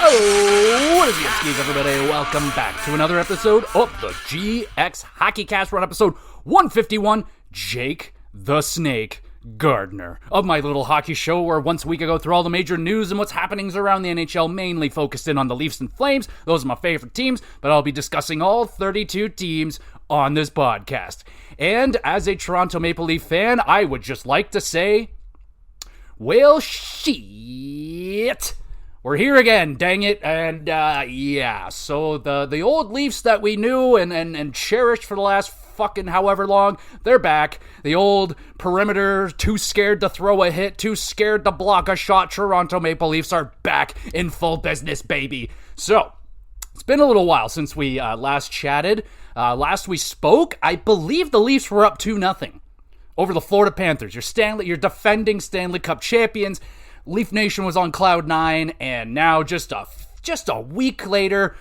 What is the skis, everybody? Welcome back to another episode of the GXHockeyCast. We're on episode 151. Jake the Snake Gardner of my little hockey show, where once a week I go through all the major news and what's happenings around the NHL, mainly focused in on the Leafs and Flames. Those are my favorite teams, but I'll be discussing all 32 teams on this podcast. And as a Toronto Maple Leaf fan, I would just like to say, well, shit. We're here again, dang it. And so the old Leafs that we knew and cherished for the last fucking however long, they're back. The old perimeter, too scared to throw a hit, too scared to block a shot, Toronto Maple Leafs are back in full business, baby. So, it's been a little while since we last chatted. Last we spoke, I believe the Leafs were up 2-0 over the Florida Panthers. You're defending Stanley Cup champions. Leaf Nation was on cloud nine, and now just a week later,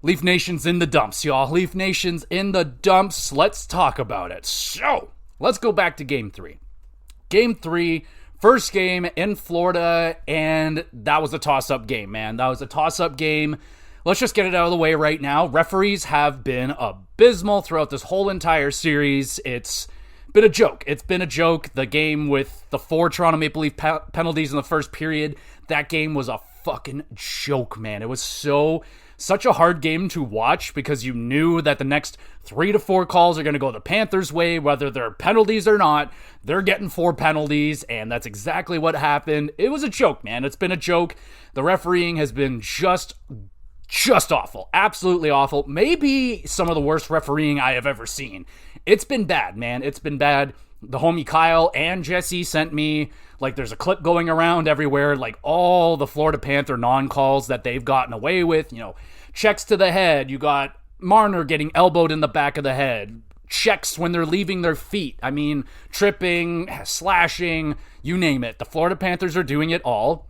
Leaf Nation's in the dumps, y'all. Leaf Nation's in the dumps. Let's talk about it. So, let's go back to Game 3. Game 3, first game in Florida, and that was a toss-up game, man. That was a toss-up game. Let's just get it out of the way right now. Referees have been abysmal throughout this whole entire series. It's been a joke. It's been a joke. The game with the 4 Toronto Maple Leaf penalties in the first period, that game was a fucking joke, man. It was such a hard game to watch because you knew that the next 3 to 4 calls are going to go the Panthers' way, whether they're penalties or not. They're getting 4 penalties, and that's exactly what happened. It was a joke, man. It's been a joke. The refereeing has been just awful. Absolutely awful. Maybe some of the worst refereeing I have ever seen. It's been bad, man. It's been bad. The homie Kyle and Jesse sent me, there's a clip going around everywhere, all the Florida Panther non-calls that they've gotten away with. Checks to the head. You got Marner getting elbowed in the back of the head. Checks when they're leaving their feet. I mean, tripping, slashing, you name it. The Florida Panthers are doing it all.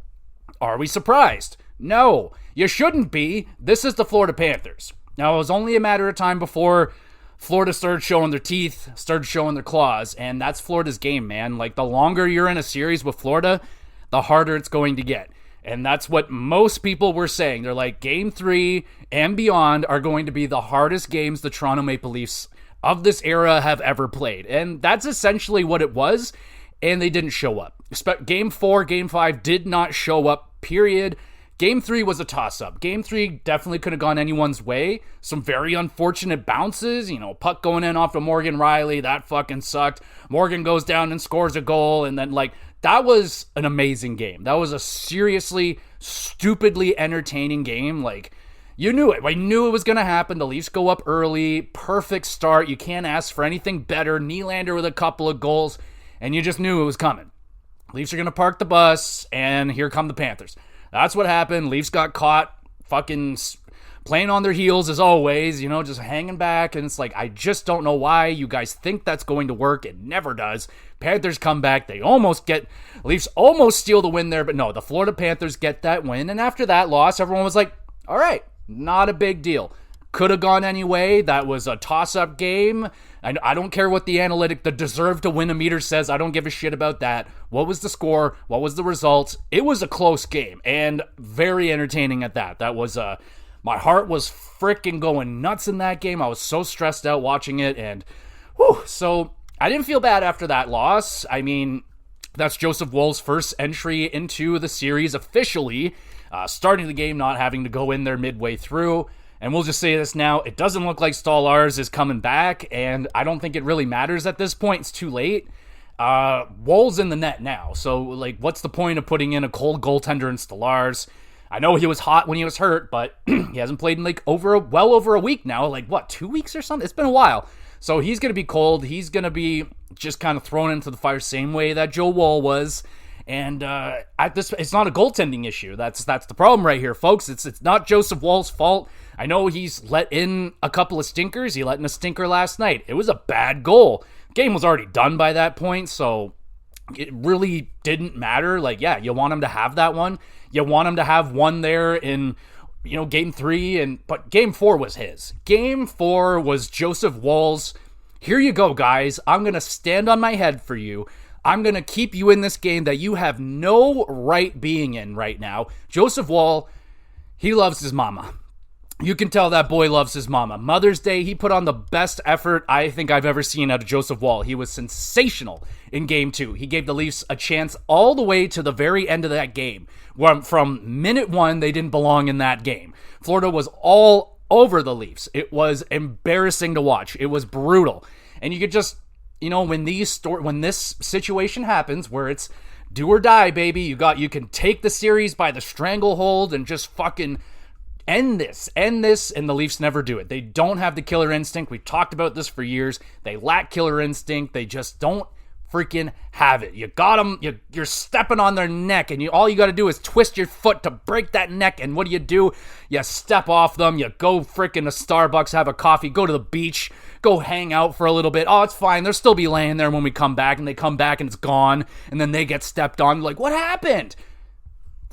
Are we surprised? No, you shouldn't be. This is the Florida Panthers. Now, it was only a matter of time before Florida started showing their teeth, started showing their claws, and that's Florida's game, man. The longer you're in a series with Florida, the harder it's going to get. And that's what most people were saying. They're like, Game 3 and beyond are going to be the hardest games the Toronto Maple Leafs of this era have ever played. And that's essentially what it was, and they didn't show up. Game 4, Game 5 did not show up, period. Game 3 was a toss-up. Game 3 definitely could have gone anyone's way. Some very unfortunate bounces. Puck going in off of Morgan Riley. That fucking sucked. Morgan goes down and scores a goal. And then, that was an amazing game. That was a seriously, stupidly entertaining game. You knew it. I knew it was going to happen. The Leafs go up early. Perfect start. You can't ask for anything better. Nylander with a couple of goals. And you just knew it was coming. Leafs are going to park the bus. And here come the Panthers. That's what happened. Leafs got caught fucking playing on their heels as always, just hanging back. And it's I just don't know why you guys think that's going to work. It never does. Panthers come back. Leafs almost steal the win there. But no, the Florida Panthers get that win. And after that loss, everyone was like, all right, not a big deal. Could have gone any way. That was a toss-up game. I don't care what the deserve to win a meter says. I don't give a shit about that. What was the score? What was the result? It was a close game and very entertaining at that. That was my heart was freaking going nuts in that game. I was so stressed out watching it, and so I didn't feel bad after that loss. I mean, that's Joseph Woll's first entry into the series officially, starting the game, not having to go in there midway through. And we'll just say this now, it doesn't look like Stolarz is coming back, and I don't think it really matters at this point. It's too late. Woll's in the net now, so what's the point of putting in a cold goaltender in Stolarz? I know he was hot when he was hurt, but he hasn't played in well over a week now. 2 weeks or something? It's been a while. So he's going to be cold. He's going to be just kind of thrown into the fire same way that Joe Woll was. And it's not a goaltending issue. That's the problem right here, folks. It's not Joseph Woll's fault. I know he's let in a couple of stinkers. He let in a stinker last night. It was a bad goal. Game was already done by that point, so it really didn't matter. You want him to have that one. You want him to have one there in, Game 3, but Game 4 was his. Game 4 was Joseph Woll's. Here you go, guys. I'm going to stand on my head for you. I'm going to keep you in this game that you have no right being in right now. Joseph Woll, he loves his mama. You can tell that boy loves his mama. Mother's Day, he put on the best effort I think I've ever seen out of Joseph Woll. He was sensational in Game 2. He gave the Leafs a chance all the way to the very end of that game. From minute 1, they didn't belong in that game. Florida was all over the Leafs. It was embarrassing to watch. It was brutal. And you could just, when this situation happens where it's do or die, baby, you can take the series by the stranglehold and just fucking end this, and the Leafs never do it. They don't have the killer instinct. We've talked about this for years. They lack killer instinct. They just don't freaking have it. You got them, you're stepping on their neck, and all you got to do is twist your foot to break that neck, and what do? You step off them, you go freaking to Starbucks, have a coffee, go to the beach, go hang out for a little bit. Oh, it's fine. They'll still be laying there when we come back, and they come back and it's gone, and then they get stepped on. Like, what happened?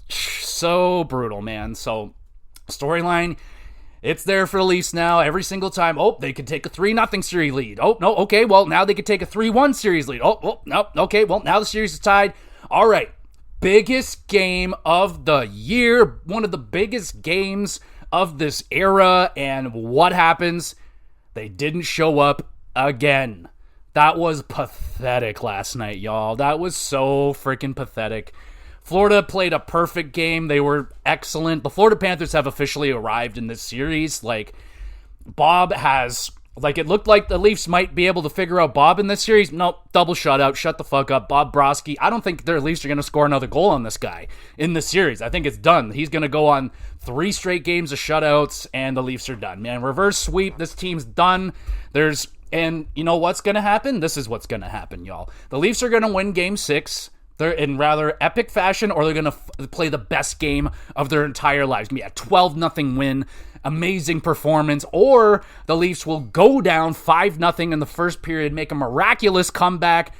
So brutal, man. So storyline, it's there for the Leafs now every single time. Oh, they could take a 3-0 series lead. Oh, no, okay, well, now they could take a 3-1 series lead. Oh, no, okay, well, now the series is tied. All right, biggest game of the year, one of the biggest games of this era, and what happens? They didn't show up again. That was pathetic last night, y'all. That was so freaking pathetic. Florida played a perfect game. They were excellent. The Florida Panthers have officially arrived in this series. Bob has, it looked like the Leafs might be able to figure out Bob in this series. Nope, double shutout. Shut the fuck up. Bob Broski. I don't think their Leafs are going to score another goal on this guy in this series. I think it's done. He's going to go on 3 straight games of shutouts, and the Leafs are done, man. Reverse sweep. This team's done. And you know what's going to happen? This is what's going to happen, y'all. The Leafs are going to win Game 6. They're in rather epic fashion, or they're going to play the best game of their entire lives. It's going to be a 12-0 win, amazing performance, or the Leafs will go down 5-0 in the first period, make a miraculous comeback,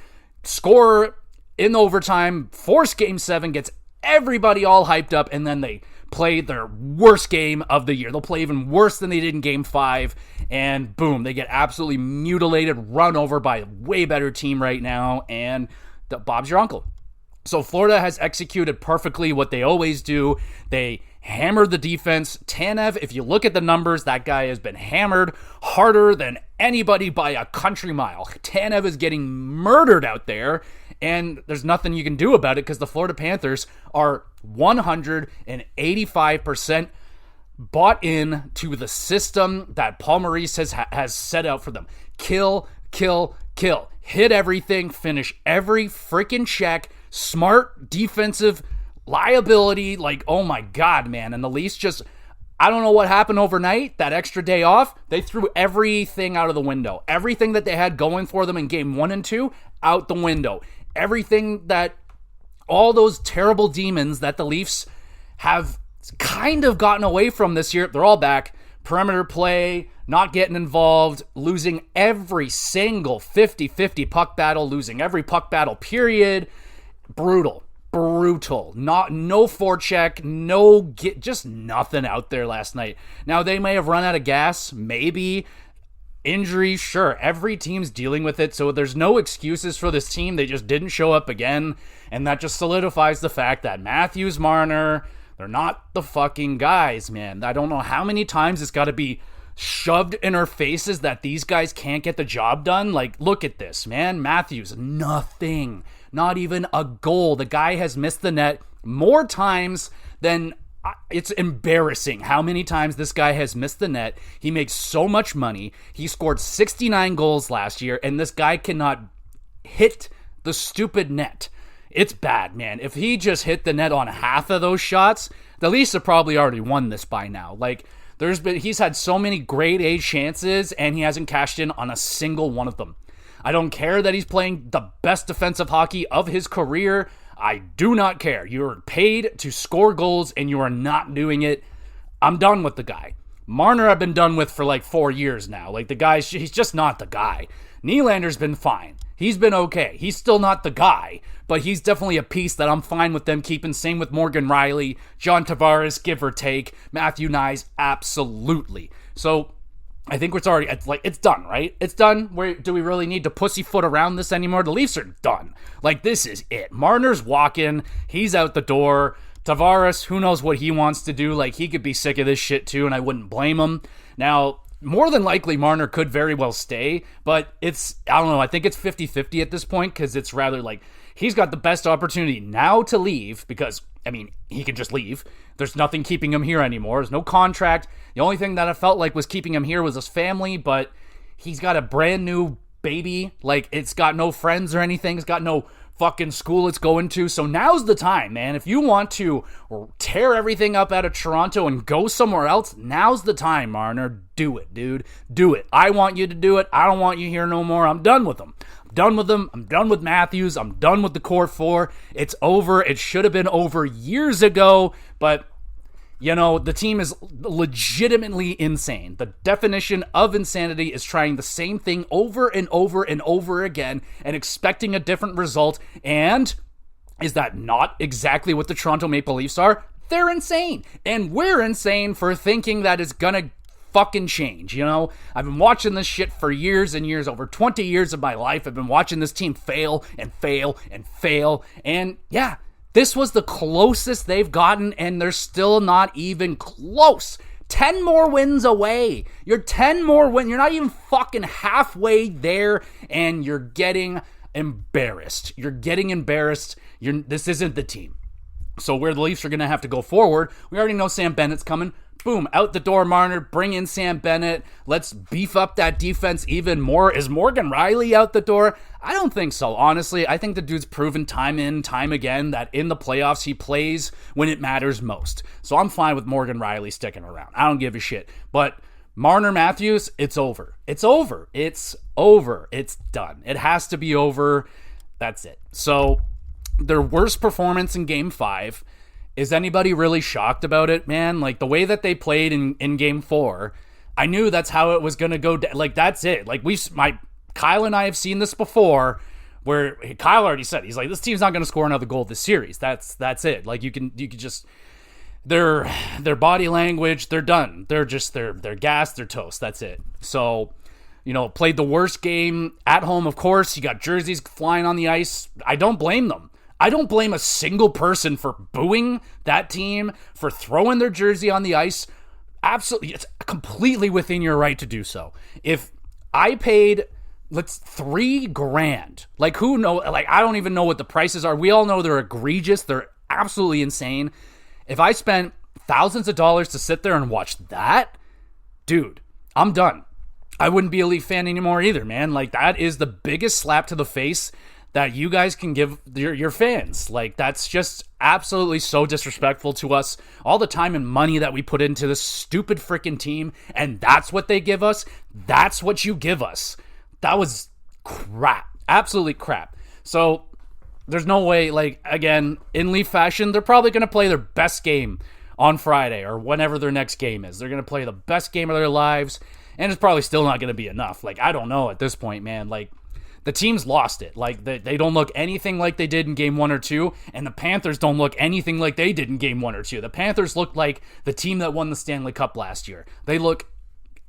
score in overtime, force Game 7, gets everybody all hyped up, and then they play their worst game of the year. They'll play even worse than they did in Game 5, and boom, they get absolutely mutilated, run over by a way better team right now, and Bob's your uncle. So Florida has executed perfectly what they always do. They hammered the defense. Tanev, if you look at the numbers, that guy has been hammered harder than anybody by a country mile. Tanev is getting murdered out there, and there's nothing you can do about it because the Florida Panthers are 185% bought in to the system that Paul Maurice has set out for them. Kill, kill, kill. Hit everything, finish every freaking check. Smart defensive liability, oh my God, man. And the Leafs just, I don't know what happened overnight, that extra day off, they threw everything out of the window. Everything that they had going for them in Game 1 and 2, out the window. Everything that, all those terrible demons that the Leafs have kind of gotten away from this year, they're all back. Perimeter play, not getting involved, losing every single 50-50 puck battle, losing every puck battle period. Brutal. No forecheck, just nothing out there last night. Now, they may have run out of gas, maybe. Injuries, sure. Every team's dealing with it, so there's no excuses for this team. They just didn't show up again, and that just solidifies the fact that Matthews, Marner, they're not the fucking guys, man. I don't know how many times it's got to be shoved in our faces that these guys can't get the job done. Look at this, man. Matthews, nothing. Not even a goal. The guy has missed the net more times than... It's embarrassing how many times this guy has missed the net. He makes so much money. He scored 69 goals last year, and this guy cannot hit the stupid net. It's bad, man. If he just hit the net on half of those shots, the Leafs have probably already won this by now. He's had so many grade A chances, and he hasn't cashed in on a single one of them. I don't care that he's playing the best defensive hockey of his career. I do not care. You're paid to score goals, and you are not doing it. I'm done with the guy. Marner I've been done with for 4 years now. The guy, he's just not the guy. Nylander's been fine. He's been okay. He's still not the guy, but he's definitely a piece that I'm fine with them keeping. Same with Morgan Riley, John Tavares, give or take. Matthew Nyes, absolutely. So I think it's already, it's done, right? It's done. Do we really need to pussyfoot around this anymore? The Leafs are done. This is it. Marner's walking. He's out the door. Tavares, who knows what he wants to do? Like, he could be sick of this shit too, and I wouldn't blame him. Now, more than likely, Marner could very well stay, but I don't know, I think it's 50-50 at this point, because it's rather like, he's got the best opportunity now to leave, because, I mean, he can just leave. There's nothing keeping him here anymore. There's no contract. The only thing that I felt like was keeping him here was his family, but he's got a brand new baby. Like, it's got no friends or anything. It's got no fucking school it's going to. So now's the time, man. If you want to tear everything up out of Toronto and go somewhere else, now's the time, Marner. Do it, dude. Do it. I want you to do it. I don't want you here no more. I'm done with them. I'm done with them. I'm done with Matthews. I'm done with the core four. It's over. It should have been over years ago, but you know, the team is legitimately insane. The definition of insanity is trying the same thing over and over and over again and expecting a different result. And is that not exactly what the Toronto Maple Leafs are? They're insane. And we're insane for thinking that it's gonna fucking change, you know? I've been watching this shit for years and years, over 20 years of my life. I've been watching this team fail and fail and fail. And yeah, this was the closest they've gotten, and they're still not even close. 10 more wins away. You're 10 more wins. You're not even fucking halfway there, and you're getting embarrassed. You're getting embarrassed. This isn't the team. So where the Leafs are going to have to go forward, we already know Sam Bennett's coming. Boom, out the door, Marner. Bring in Sam Bennett. Let's beef up that defense even more. Is Morgan Riley out the door? I don't think so, honestly. I think the dude's proven time in, time again that in the playoffs he plays when it matters most. So I'm fine with Morgan Riley sticking around. I don't give a shit. But Marner Matthews, it's over. It's over. It's over. It's done. It has to be over. That's it. So their worst performance in Game 5. Is anybody really shocked about it, man? Like, the way that they played in Game 4, I knew that's how it was going to go. Like, that's it. Like, Kyle and I have seen this before, where Kyle already said, he's like, this team's not going to score another goal this series. That's it. Like, you can just, their body language, they're done. They're gassed, they're toast. That's it. So, you know, played the worst game at home, of course. You got jerseys flying on the ice. I don't blame them. I don't blame a single person for booing that team, for throwing their jersey on the ice. Absolutely, it's completely within your right to do so. If I paid, $3,000, like, who know? Like, I don't even know what the prices are. We all know they're egregious. They're absolutely insane. If I spent thousands of dollars to sit there and watch that, dude, I'm done. I wouldn't be a Leaf fan anymore either, man. Like, that is the biggest slap to the face that you guys can give your fans. Like, that's just absolutely so disrespectful to us. All the time and money that we put into this stupid freaking team, and that's what they give us. That's what you give us. That was crap. Absolutely crap. So there's no way, like, again, in Leaf fashion, they're probably going to play their best game on Friday or whenever their next game is. They're going to play the best game of their lives, and it's probably still not going to be enough. Like, I don't know at this point, man. Like, the team's lost it. Like, they don't look anything like they did in Game 1 or 2, and the Panthers don't look anything like they did in Game 1 or 2. The Panthers look like the team that won the Stanley Cup last year. They look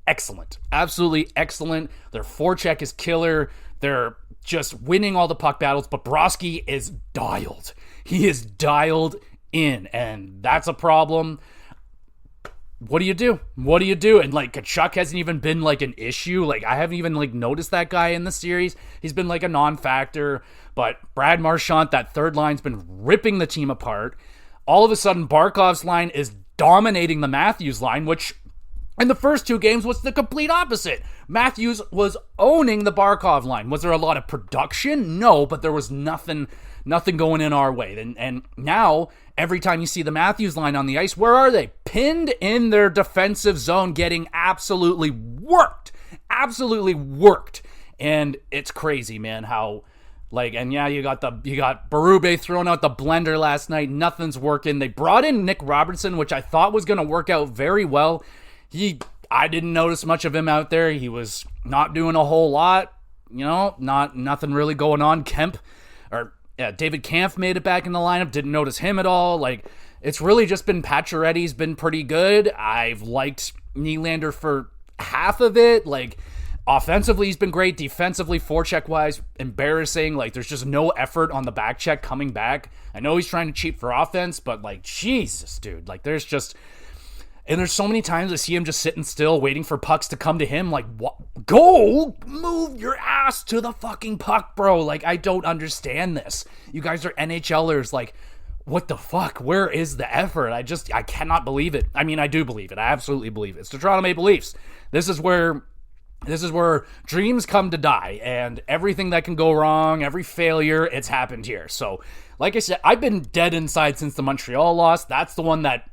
excellent. Absolutely excellent. Their forecheck is killer. They're just winning all the puck battles. Bobrovsky is dialed. He is dialed in, and that's a problem. What do you do? What do you do? And, like, Kachuk hasn't even been, like, an issue. Like, I haven't even, like, noticed that guy in the series. He's been, like, a non-factor. But Brad Marchand, that third line's been ripping the team apart. All of a sudden, Barkov's line is dominating the Matthews line, which in the first two games was the complete opposite. Matthews was owning the Barkov line. Was there a lot of production? No, but there was nothing going in our way. And now, every time you see the Matthews line on the ice, where are they? Pinned in their defensive zone, getting absolutely worked. Absolutely worked. And it's crazy, man, how, like, and yeah, you got Berube throwing out the blender last night. Nothing's working. They brought in Nick Robertson, which I thought was going to work out very well. I didn't notice much of him out there. He was not doing a whole lot, you know, nothing really going on. David Kampf made it back in the lineup. Didn't notice him at all. Like, it's really just been Pacioretty's been pretty good. I've liked Nylander for half of it. Like, offensively, he's been great. Defensively, forecheck-wise, embarrassing. Like, there's just no effort on the back check coming back. I know he's trying to cheat for offense, but, like, Jesus, dude. Like, there's just... And there's so many times I see him just sitting still, waiting for pucks to come to him. Like, what? Go! Move your ass to the fucking puck, bro. Like, I don't understand this. You guys are NHLers. Like, what the fuck? Where is the effort? I cannot believe it. I mean, I do believe it. I absolutely believe it. It's the Toronto Maple Leafs. This is where dreams come to die, and everything that can go wrong, every failure, it's happened here. So, like I said, I've been dead inside since the Montreal loss. That's the one that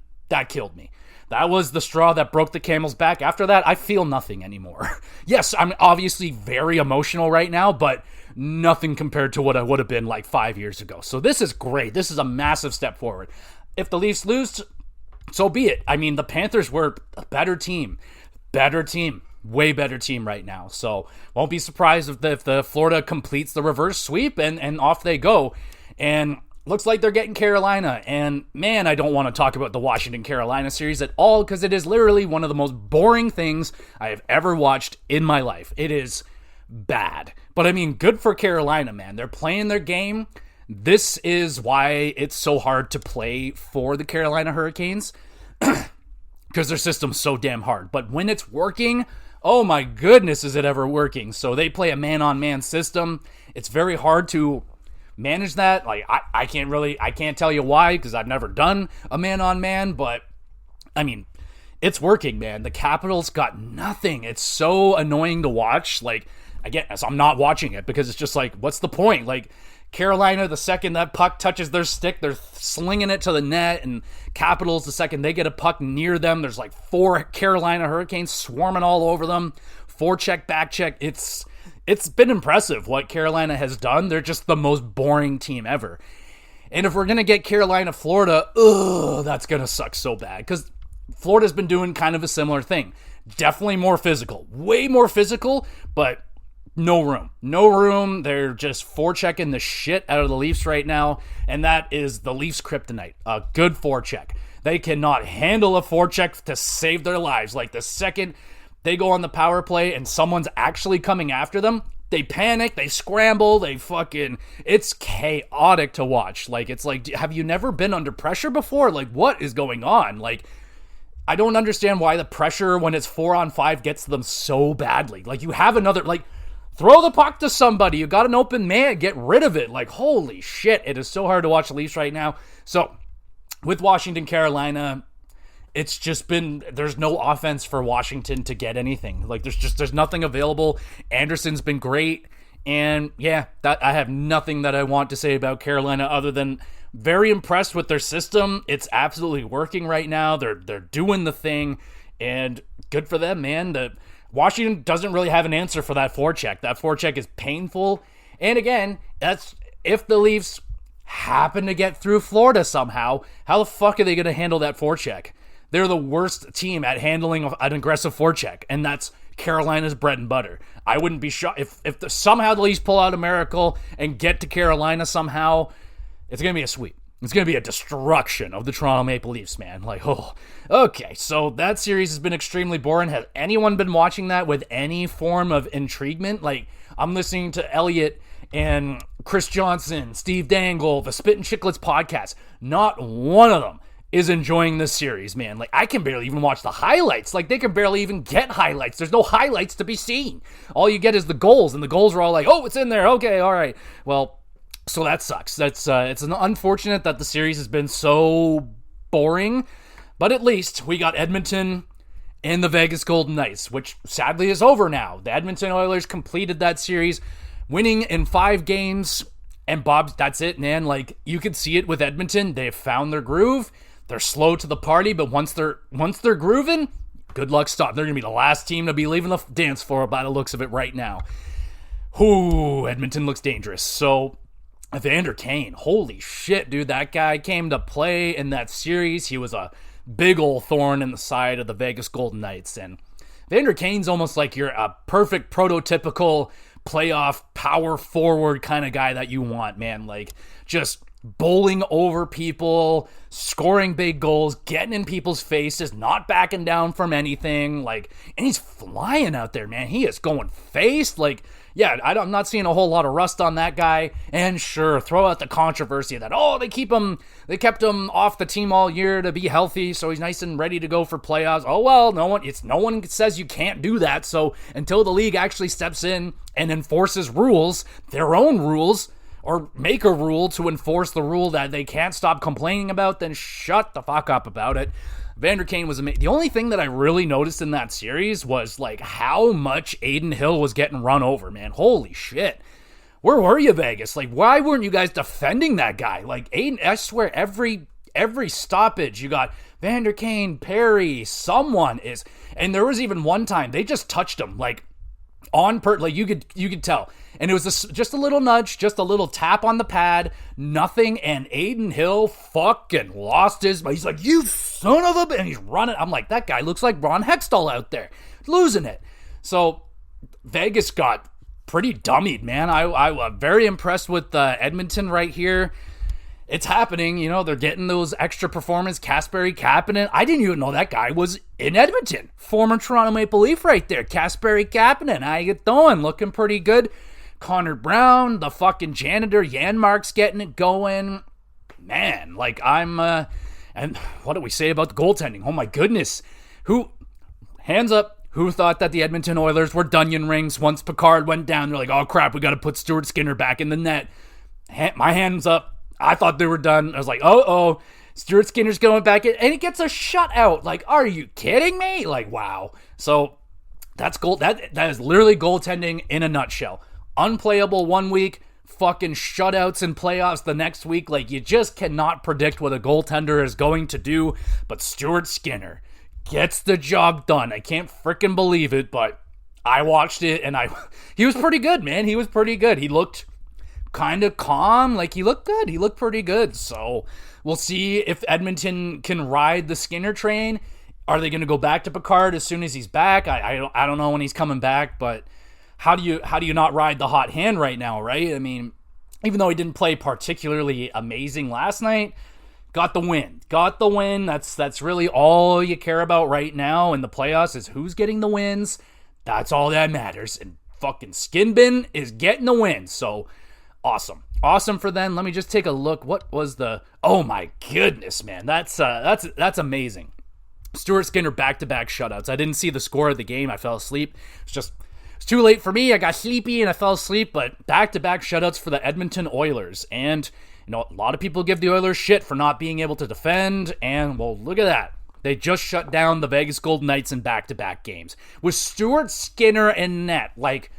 killed me. That was the straw that broke the camel's back. After that, I feel nothing anymore. Yes, I'm obviously very emotional right now, but nothing compared to what I would have been like 5 years ago. So this is great. This is a massive step forward. If the Leafs lose, so be it. I mean, the Panthers were a better team. Way better team right now. So won't be surprised if the Florida completes the reverse sweep and off they go. And looks like they're getting Carolina. And man, I don't want to talk about the Washington-Carolina series at all, because it is literally one of the most boring things I have ever watched in my life. It is bad. But I mean, good for Carolina, man. They're playing their game. This is why it's so hard to play for the Carolina Hurricanes, because their system's so damn hard. But when it's working, oh my goodness, is it ever working? So they play a man-on-man system. It's very hard to manage that. Like, I can't tell you why, because I've never done a man-on-man, but I mean, it's working, man. The Capitals got nothing. It's so annoying to watch. Like, again, so I'm not watching it because it's just like, what's the point? Like, Carolina, the second that puck touches their stick, they're slinging it to the net, and Capitals, the second they get a puck near them, there's like 4 Carolina Hurricanes swarming all over them. Forecheck, back check. It's been impressive what Carolina has done. They're just the most boring team ever. And if we're going to get Carolina, Florida, that's going to suck so bad, because Florida's been doing kind of a similar thing. Definitely more physical. Way more physical, but no room. They're just forechecking the shit out of the Leafs right now, and that is the Leafs' kryptonite. A good forecheck. They cannot handle a forecheck to save their lives. Like, the second they go on the power play and someone's actually coming after them, they panic, they scramble, it's chaotic to watch. Like, it's like, have you never been under pressure before? Like, what is going on? Like, I don't understand why the pressure when it's 4-on-5 gets to them so badly. Like, you have another, like, throw the puck to somebody. You got an open man. Get rid of it. Like, holy shit. It is so hard to watch the Leafs right now. So, with Washington, Carolina, it's just been, there's no offense for Washington to get anything. Like, there's nothing available. Anderson's been great. And, yeah, I have nothing that I want to say about Carolina other than very impressed with their system. It's absolutely working right now. They're doing the thing. And good for them, man. Washington doesn't really have an answer for that forecheck. That forecheck is painful. And again, that's if the Leafs happen to get through Florida somehow, how the fuck are they going to handle that forecheck? They're the worst team at handling an aggressive forecheck, and that's Carolina's bread and butter. I wouldn't be shocked if somehow the Leafs pull out a miracle and get to Carolina somehow. It's going to be a sweep. It's going to be a destruction of the Toronto Maple Leafs, man. Like, oh, okay. So that series has been extremely boring. Has anyone been watching that with any form of intriguement? Like, I'm listening to Elliot and Chris Johnson, Steve Dangle, the Spit and Chicklets podcast. Not one of them is enjoying this series, man. Like, I can barely even watch the highlights. Like, they can barely even get highlights. There's no highlights to be seen. All you get is the goals, and the goals are all like, oh, it's in there. Okay, all right. Well, so that sucks. It's unfortunate that the series has been so boring, but at least we got Edmonton and the Vegas Golden Knights, which sadly is over now. The Edmonton Oilers completed that series, winning in 5 games, and Bob, that's it, man. Like, you could see it with Edmonton. They've found their groove. They're slow to the party, but once they're grooving, good luck stop. They're going to be the last team to be leaving the dance floor by the looks of it right now. Ooh, Edmonton looks dangerous. So, Evander Kane, holy shit, dude. That guy came to play in that series. He was a big old thorn in the side of the Vegas Golden Knights. And Evander Kane's almost like you're a perfect prototypical playoff power forward kind of guy that you want, man. Like, just bowling over people, scoring big goals, getting in people's faces, not backing down from anything. Like, and he's flying out there, man. He is going face. Like, yeah, I'm not seeing a whole lot of rust on that guy. And sure, throw out the controversy that, they kept him off the team all year to be healthy, so he's nice and ready to go for playoffs. Oh well, no one says you can't do that. So until the league actually steps in and enforces rules, their own rules, or make a rule to enforce the rule that they can't stop complaining about, then shut the fuck up about it. Vander Kane was amazing. The only thing that I really noticed in that series was like how much Adin Hill was getting run over, man. Holy shit. Where were you, Vegas? Like, why weren't you guys defending that guy? Like, Adin, I swear, every stoppage, you got Vander Kane, Perry, someone is, and there was even one time they just touched him, like, like you could tell. And it was just a little nudge, just a little tap on the pad, nothing, and Adin Hill fucking lost his, he's like, you son of a bitch, and he's running. I'm like, that guy looks like Ron Hextall out there, losing it. So Vegas got pretty dummied, man. I'm very impressed with Edmonton right here. It's happening, they're getting those extra performance. Kasperi Kapanen, I didn't even know that guy was in Edmonton. Former Toronto Maple Leaf right there. Kasperi Kapanen, how you doing? Looking pretty good. Connor Brown, the fucking janitor, Janmark's getting it going. Man, like and what do we say about the goaltending? Oh my goodness. Hands up, who thought that the Edmonton Oilers were Dunyan rings once Picard went down? They're like, oh crap, we got to put Stuart Skinner back in the net. My hands up. I thought they were done. I was like, Stuart Skinner's going back in, and he gets a shutout. Like, are you kidding me? Like, wow. So that's goal. That is literally goaltending in a nutshell. Unplayable one week, fucking shutouts in playoffs the next week. Like, you just cannot predict what a goaltender is going to do. But Stuart Skinner gets the job done. I can't freaking believe it, but I watched it, and he was pretty good, man. He was pretty good. He looked kind of calm. Like, he looked good. He looked pretty good. So we'll see if Edmonton can ride the Skinner train. Are they going to go back to Picard as soon as he's back? I don't know when he's coming back, but how do you not ride the hot hand right now, right? I mean, even though he didn't play particularly amazing last night, got the win. That's really all you care about right now in the playoffs is who's getting the wins. That's all that matters. And fucking Skinbin is getting the win. So awesome for them. Let me just take a look. What was oh my goodness, man. That's amazing. Stuart Skinner back-to-back shutouts. I didn't see the score of the game. I fell asleep. It's too late for me. I got sleepy and I fell asleep, but back-to-back shutouts for the Edmonton Oilers. And, a lot of people give the Oilers shit for not being able to defend, and, well, look at that. They just shut down the Vegas Golden Knights in back-to-back games. With Stuart Skinner in net, like,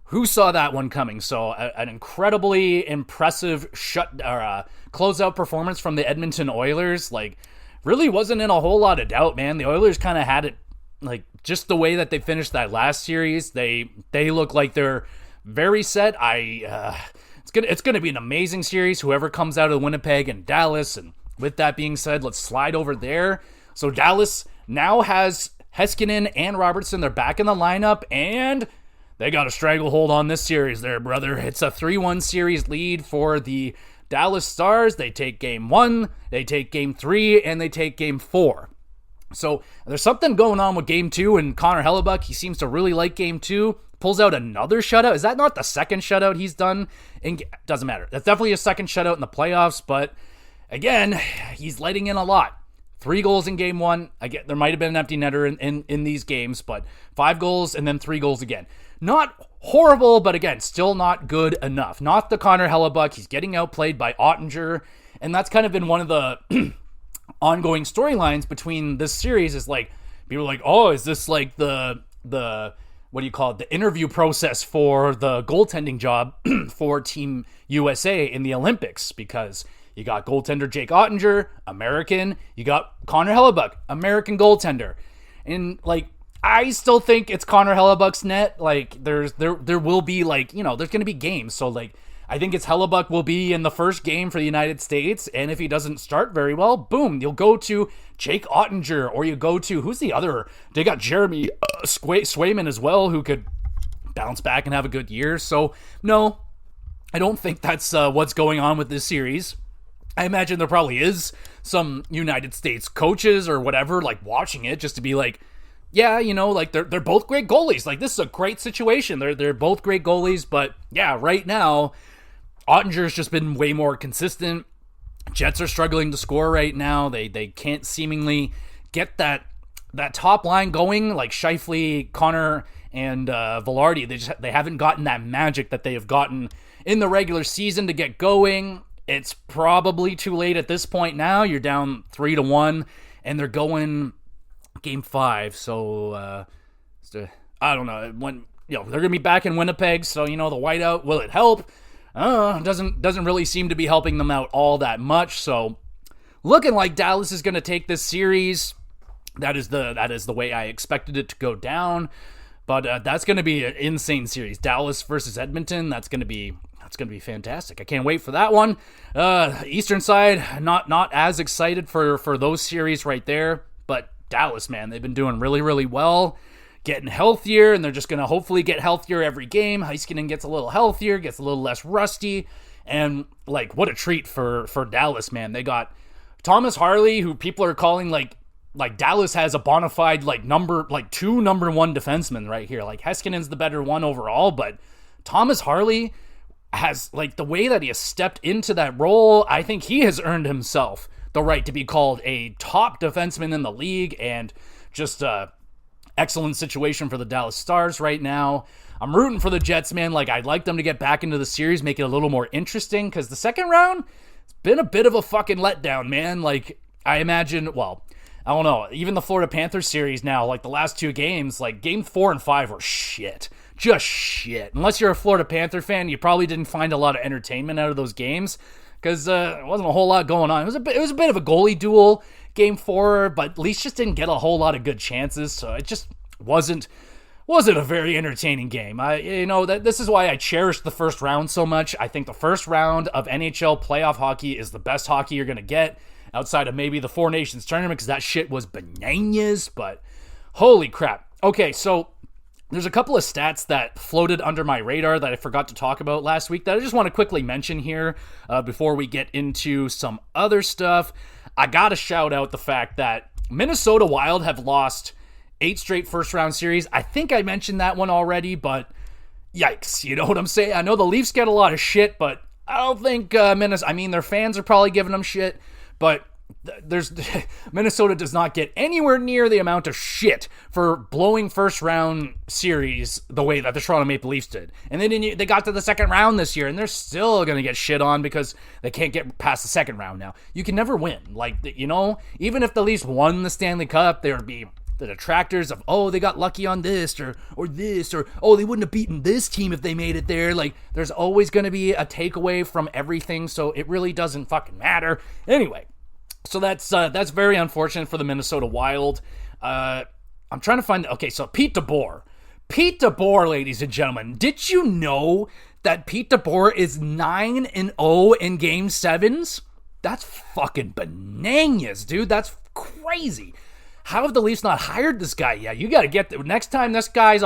who saw that one coming? So, an incredibly impressive closeout performance from the Edmonton Oilers. Like, really wasn't in a whole lot of doubt, man. The Oilers kind of had it, like, just the way that they finished that last series. They look like they're very set. It's gonna be an amazing series, whoever comes out of Winnipeg and Dallas. And with that being said, let's slide over there. So Dallas now has Heiskanen and Robertson. They're back in the lineup, and they got a stranglehold on this series there, brother. It's a 3-1 series lead for the Dallas Stars. They take game 1, they take game 3, and they take game 4. So there's something going on with game 2, and Connor Hellebuck, he seems to really like game 2. Pulls out another shutout. Is that not the second shutout he's done? Doesn't matter. That's definitely a second shutout in the playoffs, but again, he's letting in a lot. 3 goals in game 1. Again, there might have been an empty netter in these games, but 5 goals and then 3 goals again. Not horrible, but again, still not good enough. Not the Connor Hellebuck. He's getting outplayed by Ottinger, and that's kind of been one of the ongoing storylines between this series. Is like, people are like, oh, is this like the what do you call it, the interview process for the goaltending job for Team USA in the Olympics? Because you got goaltender Jake Ottinger, American. You got Connor Hellebuck, American goaltender. And, like, I still think it's Connor Hellebuck's net. Like, there will be, like, there's going to be games. So, like, I think it's Hellebuck will be in the first game for the United States. And if he doesn't start very well, boom, you'll go to Jake Ottinger, or you go to, who's the other? They got Jeremy Swayman as well, who could bounce back and have a good year. So, no, I don't think that's what's going on with this series. I imagine there probably is some United States coaches or whatever, like, watching it just to be like, yeah, like, they're both great goalies. Like, this is a great situation. They're both great goalies, but yeah, right now, Ottinger's just been way more consistent. Jets are struggling to score right now. They can't seemingly get that top line going, like Scheifele, Connor, and Velarde. They haven't gotten that magic that they have gotten in the regular season to get going. It's probably too late at this point now. You're down 3-1, and they're going Game 5. So I don't know when they're gonna be back in Winnipeg. So the whiteout, will it help? Doesn't really seem to be helping them out all that much. So looking like Dallas is gonna take this series. That is the way I expected it to go down. But that's going to be an insane series. Dallas versus Edmonton. That's going to be fantastic. I can't wait for that one. Eastern side, not as excited for those series right there. But Dallas, man, they've been doing really, really well, getting healthier, and they're just going to hopefully get healthier every game. Heiskanen gets a little healthier, gets a little less rusty, and like, what a treat for Dallas, man. They got Thomas Harley, who people are calling like Dallas has a bona fide two number one defensemen right here. Like, Heskinen's the better one overall, but Thomas Harley has, like, the way that he has stepped into that role, I think he has earned himself the right to be called a top defenseman in the league, and just excellent situation for the Dallas Stars right now. I'm rooting for the Jets, man. Like, I'd like them to get back into the series, make it a little more interesting, because the second round, it's been a bit of a fucking letdown, man. Like, I imagine, well, I don't know, even the Florida Panthers series now, like the last two games, like game 4 and 5 were shit. Just shit. Unless you're a Florida Panther fan, you probably didn't find a lot of entertainment out of those games, because there wasn't a whole lot going on. It was a bit of a goalie duel, game 4, but at least just didn't get a whole lot of good chances, so it just wasn't a very entertaining game. This is why I cherish the first round so much. I think the first round of NHL playoff hockey is the best hockey you're going to get, outside of maybe the Four Nations tournament, because that shit was bananas, but holy crap. Okay, so there's a couple of stats that floated under my radar that I forgot to talk about last week that I just want to quickly mention here before we get into some other stuff. I gotta shout out the fact that Minnesota Wild have lost 8 straight first-round series. I think I mentioned that one already, but yikes, you know what I'm saying? I know the Leafs get a lot of shit, but I don't think their fans are probably giving them shit, but Minnesota does not get anywhere near the amount of shit for blowing first round series the way that the Toronto Maple Leafs did. And they got to the second round this year, and they're still going to get shit on because they can't get past the second round now. You can never win. Like, even if the Leafs won the Stanley Cup, there would be the detractors of, oh, they got lucky on this or this, or, oh, they wouldn't have beaten this team if they made it there. Like, there's always going to be a takeaway from everything, so it really doesn't fucking matter. Anyway, so that's very unfortunate for the Minnesota Wild. I'm trying to find... Okay, so Pete DeBoer. Pete DeBoer, ladies and gentlemen. Did you know that Pete DeBoer is 9-0 in Game 7s? That's fucking bananas, dude. That's crazy. How have the Leafs not hired this guy yet? You got to get... Next time this guy's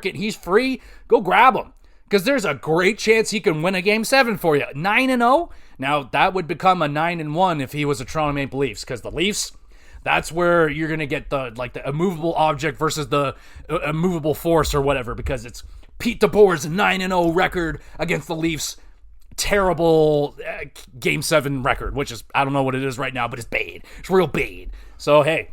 he's free, go grab him. Because there's a great chance he can win a Game 7 for you. 9-0? Now, that would become a 9-1 if he was a Toronto Maple Leafs, because the Leafs, that's where you're going to get the immovable object versus the immovable force or whatever, because it's Pete DeBoer's 9-0 record against the Leafs' terrible Game 7 record, which is, I don't know what it is right now, but it's bad. It's real bad. So, hey,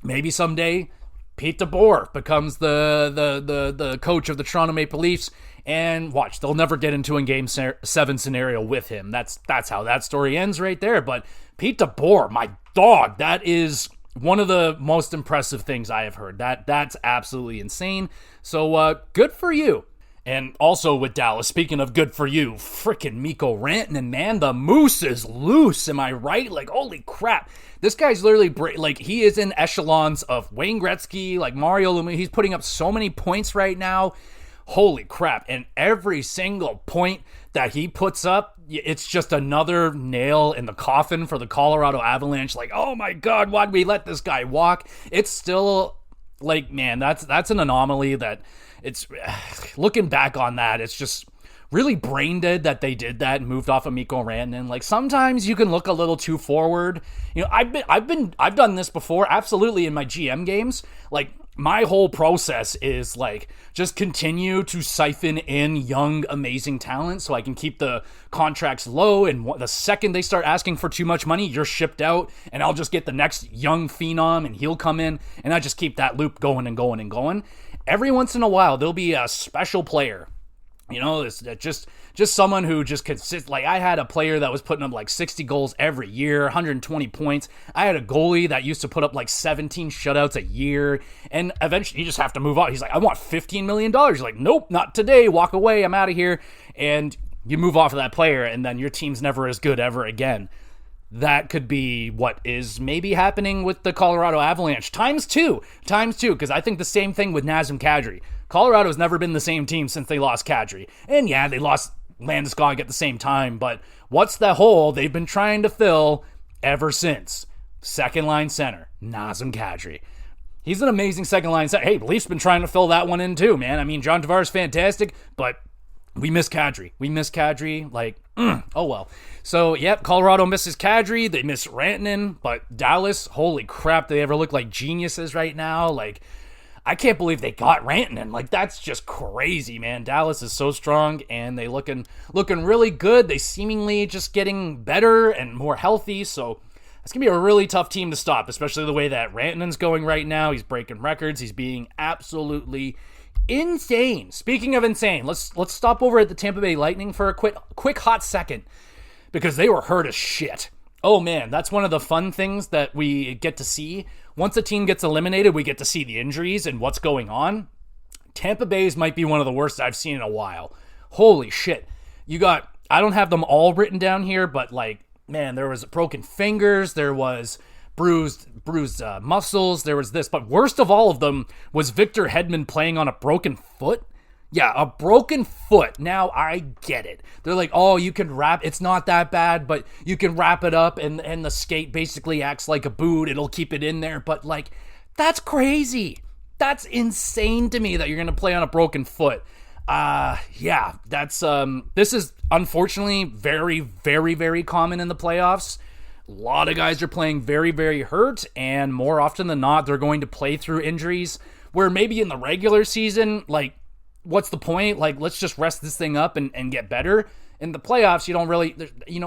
maybe someday Pete DeBoer becomes the coach of the Toronto Maple Leafs, and watch, they'll never get into a Game 7 scenario with him. That's how that story ends right there. But Pete DeBoer, my dog, that is one of the most impressive things I have heard. That's absolutely insane. So good for you. And also with Dallas, speaking of good for you, freaking Mikko Rantanen, man, the moose is loose. Am I right? Like, holy crap. This guy's literally, he is in echelons of Wayne Gretzky, like Mario Lemieux. He's putting up so many points right now. Holy crap. And every single point that he puts up, it's just another nail in the coffin for the Colorado Avalanche. Like, oh my God, why'd we let this guy walk? It's still, like, man, that's an anomaly that it's, looking back on that, it's just really brain dead that they did that and moved off of Mikko Rantanen. Like, sometimes you can look a little too forward. You know, I've done this before, absolutely, in my GM games. Like, my whole process is like just continue to siphon in young, amazing talent so I can keep the contracts low. And the second they start asking for too much money, you're shipped out, and I'll just get the next young phenom and he'll come in, and I just keep that loop going and going and going. Every once in a while, there'll be a special player. You know, it's just someone who just consists. Like, I had a player that was putting up like 60 goals every year, 120 points. I had a goalie that used to put up like 17 shutouts a year, and eventually you just have to move on. He's like, I want $15 million. You're like, nope, not today. Walk away. I'm out of here. And you move off of that player, and then your team's never as good ever again. That could be what is maybe happening with the Colorado Avalanche. Times two, because I think the same thing with Nazem Kadri. Colorado's never been the same team since they lost Kadri. And yeah, they lost Landeskog at the same time, but what's the hole they've been trying to fill ever since? Second line center, Nazem Kadri. He's an amazing second line center. Hey, Leafs been trying to fill that one in too, man. I mean, John Tavares fantastic, but we miss Kadri. Like, oh well. So, yep, Colorado misses Kadri. They miss Rantanen, but Dallas, holy crap, they ever look like geniuses right now. Like, I can't believe they got Rantanen. Like, that's just crazy, man. Dallas is so strong, and they looking really good. They seemingly just getting better and more healthy, so it's going to be a really tough team to stop, especially the way that Rantanen's going right now. He's breaking records. He's being absolutely insane. Speaking of insane, let's stop over at the Tampa Bay Lightning for a quick hot second, because they were hurt as shit. Oh man, that's one of the fun things that we get to see. Once a team gets eliminated, we get to see the injuries and what's going on. Tampa Bay's might be one of the worst I've seen in a while. Holy shit. I don't have them all written down here, but like, man, there was broken fingers, there was bruised muscles, there was this, but worst of all of them was Victor Hedman playing on a broken foot. Yeah, a broken foot. Now, I get it. They're like, oh, you can wrap, it's not that bad, but you can wrap it up, and the skate basically acts like a boot. It'll keep it in there. But, like, that's crazy. That's insane to me that you're going to play on a broken foot. Yeah, that's, this is unfortunately very, very, very common in the playoffs. A lot of guys are playing very, very hurt, and more often than not, they're going to play through injuries where maybe in the regular season, like, what's the point? Like, let's just rest this thing up and get better. In the playoffs, you don't really,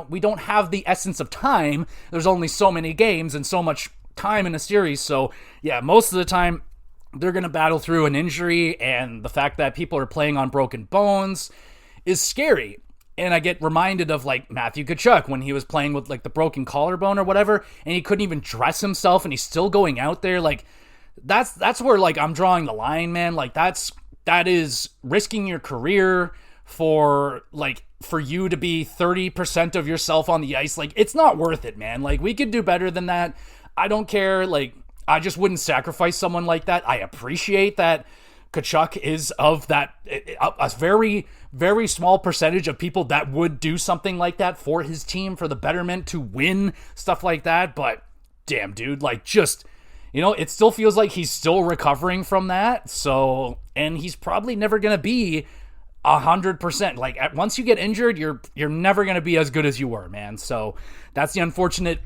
we don't have the essence of time. There's only so many games and so much time in a series. So, yeah, most of the time, they're going to battle through an injury, and the fact that people are playing on broken bones is scary. And I get reminded of, like, Matthew Tkachuk when he was playing with, like, the broken collarbone or whatever, and he couldn't even dress himself, and he's still going out there. Like, that's where, like, I'm drawing the line, man. Like, that is risking your career for you to be 30% of yourself on the ice. Like, it's not worth it, man. Like, we could do better than that. I don't care. Like, I just wouldn't sacrifice someone like that. I appreciate that Tkachuk is of that, a very, very small percentage of people that would do something like that for his team, for the betterment, to win, stuff like that. But damn, dude, like, just, it still feels like he's still recovering from that. So, and he's probably never going to be 100%. Like, once you get injured, you're never going to be as good as you were, man. So that's the unfortunate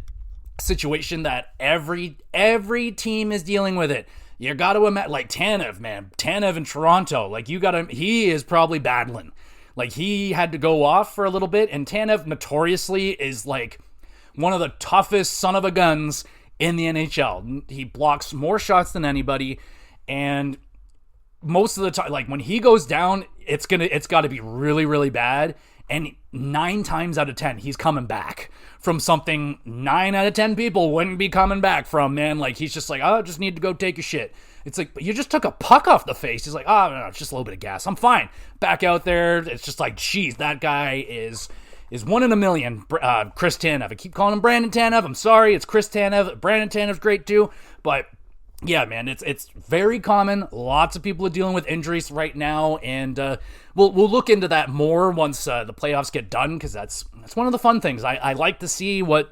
situation that every team is dealing with it. You got to imagine, like, Tanev, man. Tanev in Toronto. Like, he is probably battling. Like, he had to go off for a little bit, and Tanev notoriously is, like, one of the toughest son of a guns in the NHL. He blocks more shots than anybody, and most of the time, like, when he goes down, it's got to be really, really bad. And 9 times out of 10, he's coming back from something 9 out of 10 people wouldn't be coming back from, man. Like, he's just like, oh, I just need to go take a shit. It's like, but you just took a puck off the face. He's like, oh, no, it's just a little bit of gas. I'm fine. Back out there, it's just like, geez, that guy is 1 in a million. Chris Tanev. I keep calling him Brandon Tanev. I'm sorry, it's Chris Tanev. Brandon Tanev's great too, but yeah, man, it's very common. Lots of people are dealing with injuries right now, and we'll look into that more once the playoffs get done, because that's one of the fun things. I like to see what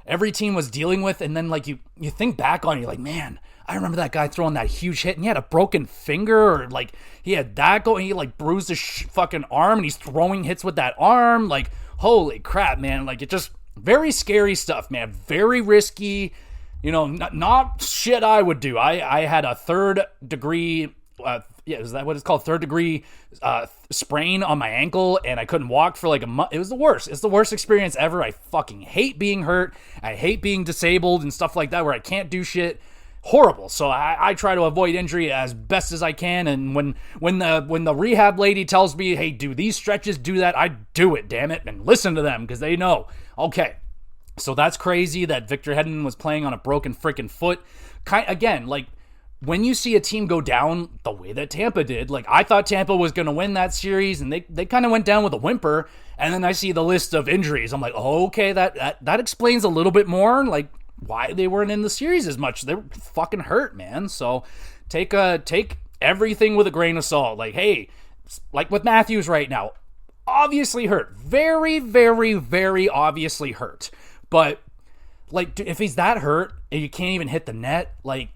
every team was dealing with. And then like you think back on it, you're like, man, I remember that guy throwing that huge hit and he had a broken finger, or like he had that going, he like bruised his fucking arm and he's throwing hits with that arm. Like, holy crap, man. Like, it just very scary stuff, man. Very risky, not shit I would do. I had a third degree, is that what it's called? Third degree sprain on my ankle, and I couldn't walk for like a month. It was the worst. It's the worst experience ever. I fucking hate being hurt. I hate being disabled and stuff like that where I can't do shit. Horrible. So I try to avoid injury as best as I can. And when the rehab lady tells me, hey, do these stretches, do that, I do it, damn it, and listen to them because they know. Okay. So that's crazy that Victor Hedman was playing on a broken freaking foot. Again, like, when you see a team go down the way that Tampa did, like, I thought Tampa was going to win that series, and they kind of went down with a whimper, and then I see the list of injuries. I'm like, oh, okay, that explains a little bit more, like, why they weren't in the series as much. They're fucking hurt, man. So take everything with a grain of salt. Like, hey, like with Matthews right now, obviously hurt. Very, very, very obviously hurt. But, like, if he's that hurt and you can't even hit the net, like,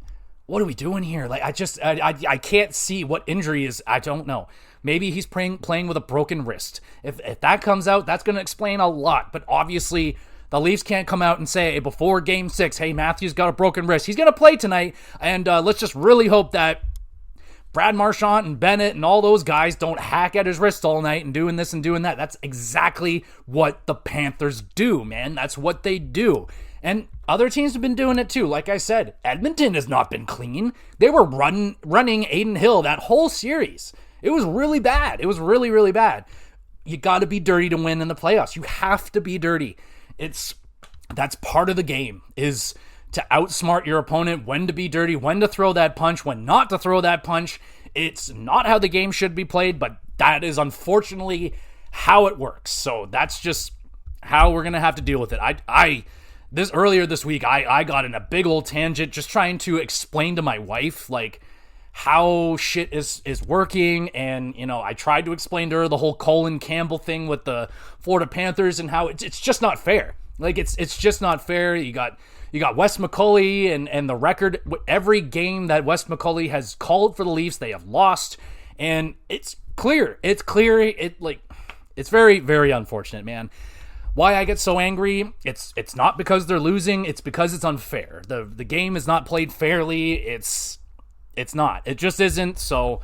what are we doing here? Like, I can't see what injury is. I don't know. Maybe he's playing with a broken wrist. If that comes out, that's going to explain a lot. But obviously, the Leafs can't come out and say before Game 6, hey, Matthews got a broken wrist. He's going to play tonight, and let's just really hope that Brad Marchand and Bennett and all those guys don't hack at his wrist all night and doing this and doing that. That's exactly what the Panthers do, man. That's what they do. And other teams have been doing it too. Like I said, Edmonton has not been clean. They were running Aiden Hill that whole series. It was really bad. It was really, really bad. You got to be dirty to win in the playoffs. You have to be dirty. That's part of the game, is to outsmart your opponent, when to be dirty, when to throw that punch, when not to throw that punch. It's not how the game should be played, but that is unfortunately how it works. So that's just how we're going to have to deal with it. Earlier this week, I got in a big old tangent just trying to explain to my wife, like, how shit is working. And, I tried to explain to her the whole Colin Campbell thing with the Florida Panthers and how it's just not fair. Like, it's just not fair. You got Wes McCauley and the record. Every game that Wes McCauley has called for the Leafs, they have lost. And it's clear. It's very, very unfortunate, man. Why I get so angry, it's not because they're losing, it's because it's unfair. The game is not played fairly. It's not. It just isn't. So,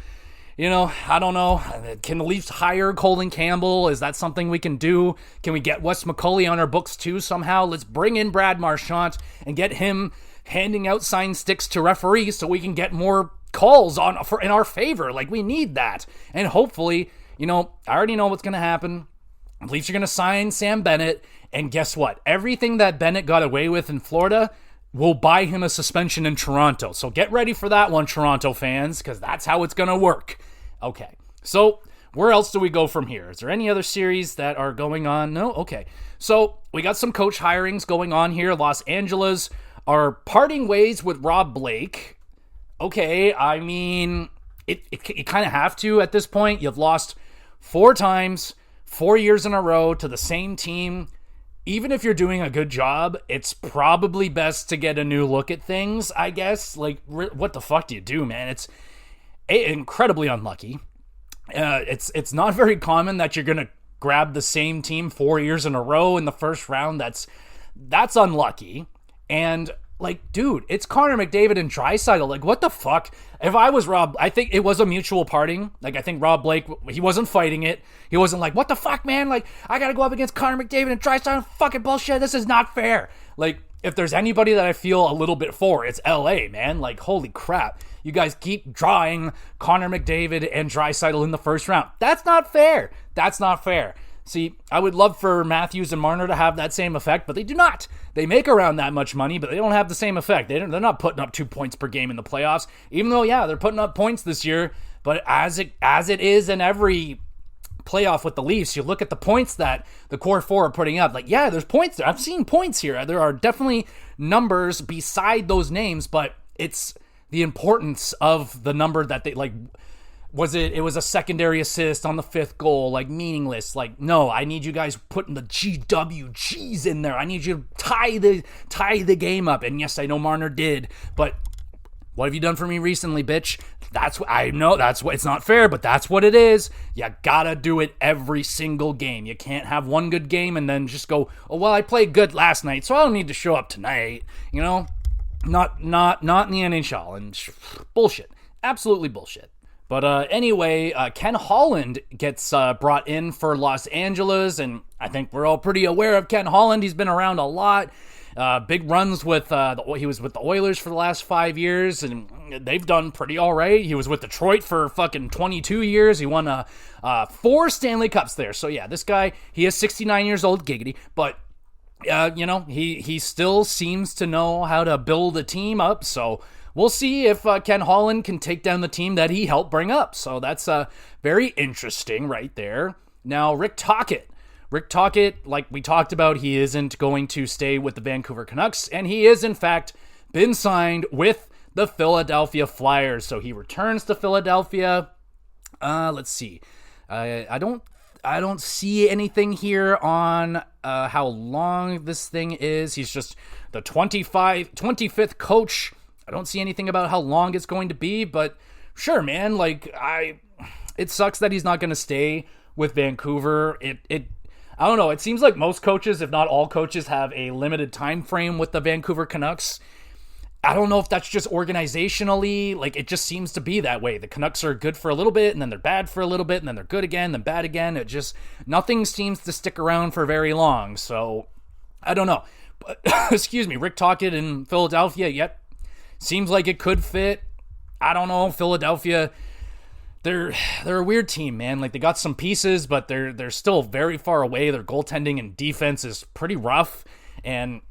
I don't know. Can the Leafs hire Colin Campbell? Is that something we can do? Can we get Wes McCauley on our books too somehow? Let's bring in Brad Marchand and get him handing out signed sticks to referees so we can get more calls in our favor. Like, we need that. And hopefully, I already know what's going to happen. The Leafs are going to sign Sam Bennett, and guess what? Everything that Bennett got away with in Florida will buy him a suspension in Toronto. So get ready for that one, Toronto fans, because that's how it's going to work. Okay, so where else do we go from here? Is there any other series that are going on? No? Okay. So we got some coach hirings going on here. Los Angeles are parting ways with Rob Blake. Okay, I mean, it kind of have to at this point. You've lost 4 times, 4 years in a row to the same team. Even if you're doing a good job, it's probably best to get a new look at things, I guess. Like, what the fuck do you do, man? It's incredibly unlucky. It's not very common that you're going to grab the same team 4 years in a row in the first round. That's unlucky. And, like, dude, it's Connor McDavid and Draisaitl. Like, what the fuck? If I was Rob, I think it was a mutual parting. Like, I think Rob Blake, he wasn't fighting it. He wasn't like, what the fuck, man? Like, I got to go up against Connor McDavid and Draisaitl. Fucking bullshit. This is not fair. Like, if there's anybody that I feel a little bit for, it's LA, man. Like, holy crap. You guys keep drawing Connor McDavid and Draisaitl in the first round. That's not fair. That's not fair. See, I would love for Matthews and Marner to have that same effect, but they do not. They make around that much money, but they don't have the same effect. They're not putting up 2 points per game in the playoffs, even though, yeah, they're putting up points this year. But as it is in every playoff with the Leafs, you look at the points that the core 4 are putting up. Like, yeah, there's points there. I've seen points here. There are definitely numbers beside those names, but it's the importance of the number that they, like, it was a secondary assist on the 5th goal, like meaningless. Like, no, I need you guys putting the GWGs in there. I need you to tie the game up. And yes, I know Marner did, but what have you done for me recently, bitch? I know that's what, it's not fair, but that's what it is. You gotta do it every single game. You can't have one good game and then just go, oh, well, I played good last night, so I don't need to show up tonight. You know, not in the NHL. And bullshit. Absolutely bullshit. But anyway, Ken Holland gets brought in for Los Angeles, and I think we're all pretty aware of Ken Holland. He's been around a lot. Big runs with, he was with the Oilers for the last 5 years, and they've done pretty all right. He was with Detroit for fucking 22 years. He won 4 Stanley Cups there. So yeah, this guy, he is 69 years old, giggity, but he still seems to know how to build a team up, so we'll see if Ken Holland can take down the team that he helped bring up. So that's very interesting right there. Now, Rick Tocchet, like we talked about, he isn't going to stay with the Vancouver Canucks, and he is, in fact, been signed with the Philadelphia Flyers. So he returns to Philadelphia. Let's see. I don't see anything here on how long this thing is. He's just the 25th coach. I don't see anything about how long it's going to be, but sure, man, like, it sucks that he's not going to stay with Vancouver. I don't know, it seems like most coaches, if not all coaches, have a limited time frame with the Vancouver Canucks. I don't know if that's just organizationally, like, it just seems to be that way. The Canucks are good for a little bit, and then they're bad for a little bit, and then they're good again, then bad again. Nothing seems to stick around for very long, so I don't know. But, excuse me, Rick Tocchet in Philadelphia, yep. Seems like it could fit. I don't know. Philadelphia, they're a weird team, man. Like, they got some pieces, but they're still very far away. Their goaltending and defense is pretty rough, and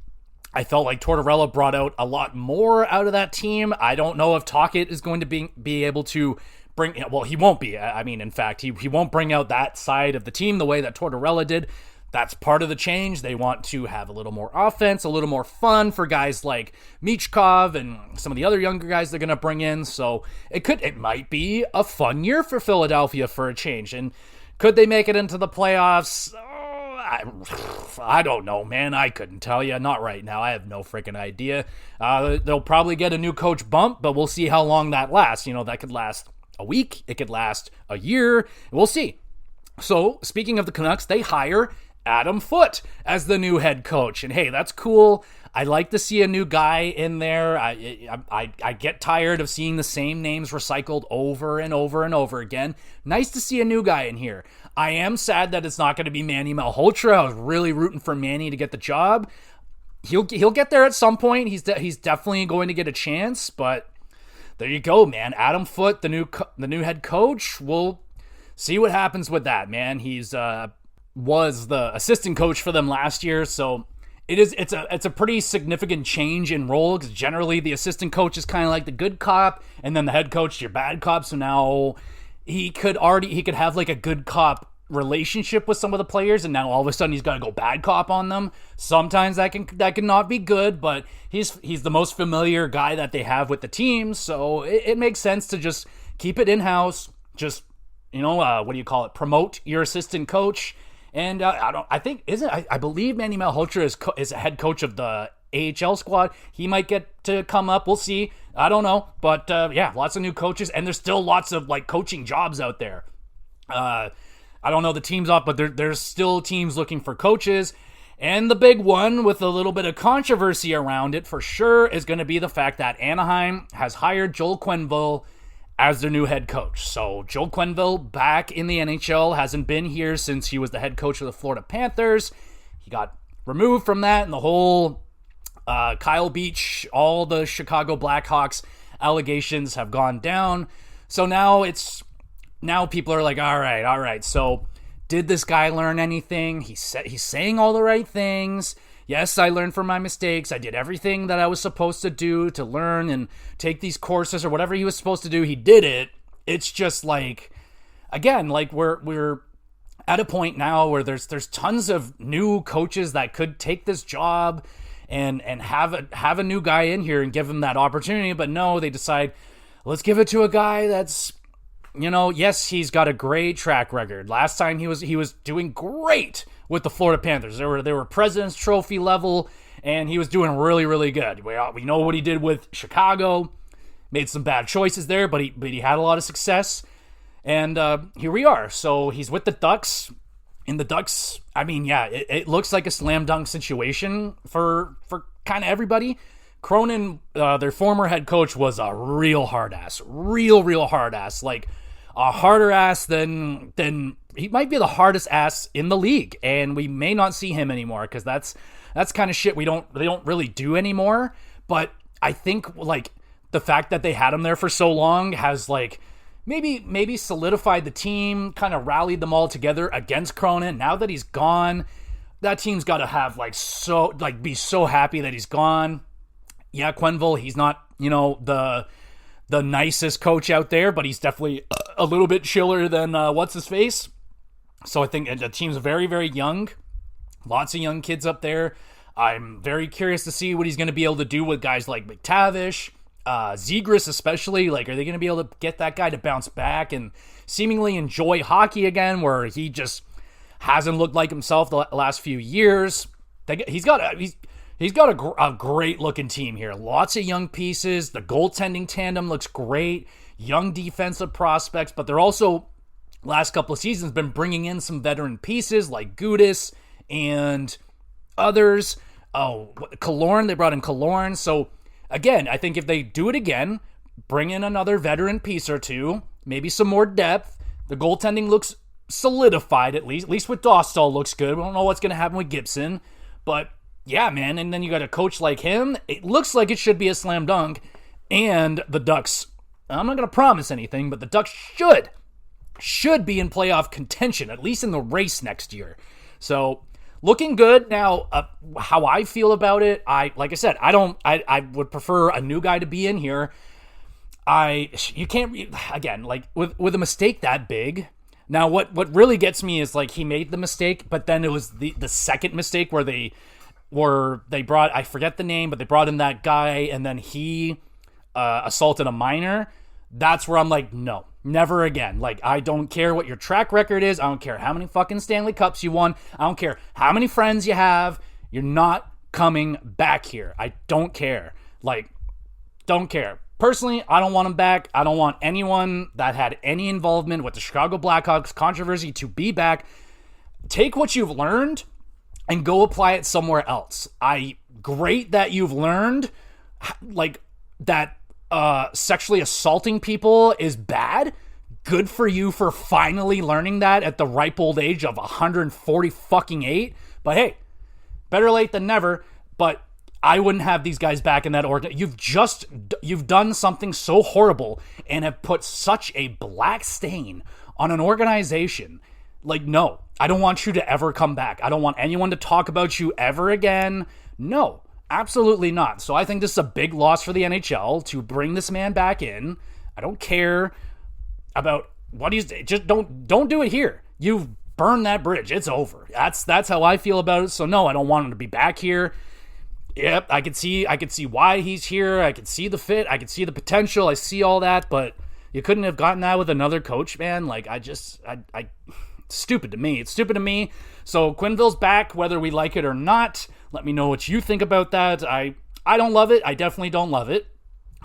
I felt like Tortorella brought out a lot more out of that team. I don't know if Tocchet is going to be able to bring. Well, he won't be. I mean, in fact, he won't bring out that side of the team the way that Tortorella did. That's part of the change. They want to have a little more offense, a little more fun for guys like Michkov and some of the other younger guys they're going to bring in. So it might be a fun year for Philadelphia for a change. And could they make it into the playoffs? Oh, I don't know, man. I couldn't tell you. Not right now. I have no freaking idea. They'll probably get a new coach bump, but we'll see how long that lasts. That could last a week. It could last a year. We'll see. So speaking of the Canucks, they hire Adam Foote as the new head coach. And hey, that's cool. I like to see a new guy in there. I get tired of seeing the same names recycled over and over and over again. Nice to see a new guy in here. I am sad that it's not going to be Manny Malhotra. I was really rooting for Manny to get the job. He'll get there at some point. He's definitely going to get a chance, but there you go, man. Adam Foote, the new head coach. We'll see what happens with that, man. He's was the assistant coach for them last year, so it's a pretty significant change in role, because generally the assistant coach is kind of like the good cop, and then the head coach is your bad cop. So now he could have like a good cop relationship with some of the players, and now all of a sudden he's got to go bad cop on them. Sometimes that can not be good, but he's the most familiar guy that they have with the team, so it makes sense to just keep it in-house. Just what do you call it? Promote your assistant coach. And I believe Manny Malhotra is a head coach of the AHL squad. He might get to come up. We'll see. I don't know. But yeah, lots of new coaches, and there's still lots of like coaching jobs out there. I don't know the teams off, but there's still teams looking for coaches. And the big one with a little bit of controversy around it for sure is going to be the fact that Anaheim has hired Joel Quenneville as their new head coach. So Joel Quenneville, back in the NHL, hasn't been here since he was the head coach of the Florida Panthers. He got removed from that, and the whole Kyle Beach, all the Chicago Blackhawks allegations have gone down. So now people are like, all right. So did this guy learn anything? He's saying all the right things. Yes, I learned from my mistakes. I did everything that I was supposed to do to learn and take these courses or whatever he was supposed to do. He did it. It's just like, again, like we're at a point now where there's tons of new coaches that could take this job and have a new guy in here and give him that opportunity. But no, they decide, let's give it to a guy that's yes, he's got a great track record. Last time he was doing great with the Florida Panthers. They were President's Trophy level, and he was doing really, really good. We know what he did with Chicago. Made some bad choices there, but he had a lot of success. And here we are. So he's with the Ducks. And the Ducks, it looks like a slam dunk situation for kind of everybody. Cronin, their former head coach, was a real hard ass. Real hard ass. Like a harder ass than he might be the hardest ass in the league. And we may not see him anymore because that's kind of shit they don't really do anymore. But I think like the fact that they had him there for so long has like maybe solidified the team, kind of rallied them all together against Cronin. Now that he's gone, that team's got to have be so happy that he's gone. Yeah, Quenneville, he's not, the nicest coach out there, but he's definitely a little bit chiller than what's his face. So I think the team's very, very young. Lots of young kids up there. I'm very curious to see what he's going to be able to do with guys like McTavish, Zegras especially. Like, are they going to be able to get that guy to bounce back and seemingly enjoy hockey again, where he just hasn't looked like himself the last few years? He's got a great looking team here. Lots of young pieces. The goaltending tandem looks great. Young defensive prospects, but they're also last couple of seasons been bringing in some veteran pieces like Gudis and others. Killorn, they brought in Killorn. So again, I think if they do it again, bring in another veteran piece or two, maybe some more depth. The goaltending looks solidified at least. At least with Dostal looks good. We don't know what's going to happen with Gibson, but yeah, man. And then you got a coach like him. It looks like it should be a slam dunk. And the Ducks, I'm not going to promise anything, but the Ducks should be in playoff contention, at least in the race next year. So looking good. Now, how I feel about it, I would prefer a new guy to be in here. You can't, again, like with a mistake that big. Now, what really gets me is like he made the mistake, but then it was the second mistake where they brought, I forget the name, but they brought in that guy and then he assaulted a minor. That's where I'm like, no, never again. Like, I don't care what your track record is. I don't care how many fucking Stanley Cups you won. I don't care how many friends you have. You're not coming back here. I don't care. Like, don't care. Personally, I don't want him back. I don't want anyone that had any involvement with the Chicago Blackhawks controversy to be back. Take what you've learned and go apply it somewhere else. Great that you've learned, like, that sexually assaulting people is bad. Good for you for finally learning that at the ripe old age of 140 fucking 8. But hey, better late than never. But I wouldn't have these guys back in that org. You've done something so horrible and have put such a black stain on an organization. Like, no, I don't want you to ever come back. I don't want anyone to talk about you ever again. No. Absolutely not. So I think this is a big loss for the NHL to bring this man back in. I don't care about what he's just don't do it here. You've burned that bridge. It's over. That's how I feel about it. So no, I don't want him to be back here. Yep, I could see why he's here. I could see the fit. I could see the potential. I see all that, but you couldn't have gotten that with another coach, man. Like it's stupid to me. It's stupid to me. So Quenneville's back, whether we like it or not. Let me know what you think about that. I don't love it. I definitely don't love it.